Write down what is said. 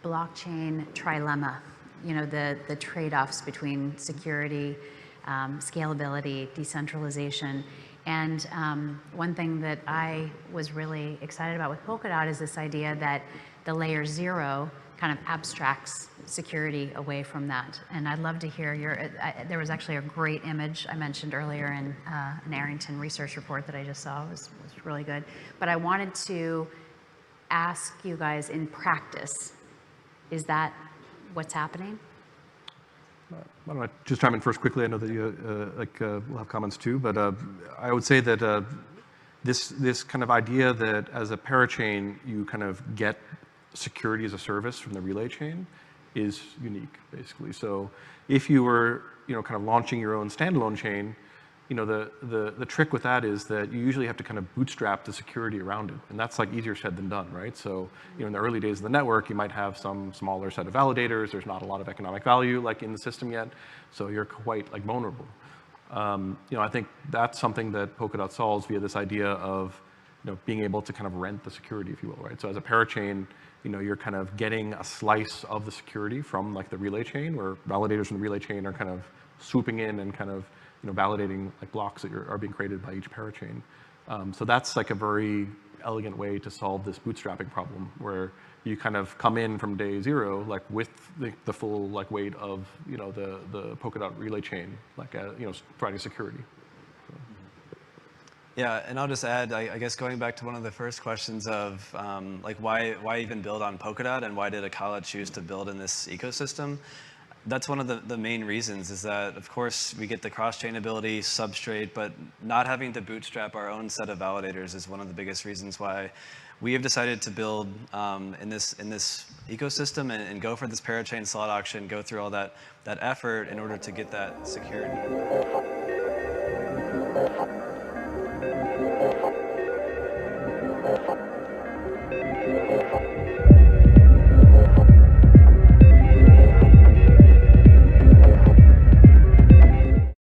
blockchain trilemma, you know, the trade-offs between security, scalability, decentralization. And one thing that I was really excited about with Polkadot is this idea that the layer 0 kind of abstracts security away from that. And I'd love to hear there was actually a great image I mentioned earlier in an Arrington research report that I just saw. It was really good. But I wanted to ask you guys, in practice, is that what's happening? Why don't I just chime in first quickly? I know that you will have comments too, but I would say that this kind of idea that as a parachain you kind of get security as a service from the relay chain is unique, basically. So if you were, you know, kind of launching your own standalone chain, you know, the trick with that is that you usually have to kind of bootstrap the security around it, and that's like easier said than done, right? So, you know, in the early days of the network, you might have some smaller set of validators. There's not a lot of economic value like in the system yet, so you're quite like vulnerable. You know, I think that's something that Polkadot solves via this idea of, you know, being able to kind of rent the security, if you will, right? So as a parachain, you know, you're kind of getting a slice of the security from like the relay chain, where validators from the relay chain are kind of swooping in and kind of, you know, validating like blocks that are being created by each parachain. So that's like a very elegant way to solve this bootstrapping problem, where you kind of come in from day 0, like with the full like weight of, you know, the Polkadot relay chain, like you know, providing security. So. Yeah, and I'll just add, I guess going back to one of the first questions of like why even build on Polkadot, and why did Acala choose to build in this ecosystem? That's one of the main reasons, is that, of course, we get the cross-chain ability, substrate, but not having to bootstrap our own set of validators is one of the biggest reasons why we have decided to build in this ecosystem and go for this parachain slot auction, go through all that effort in order to get that security.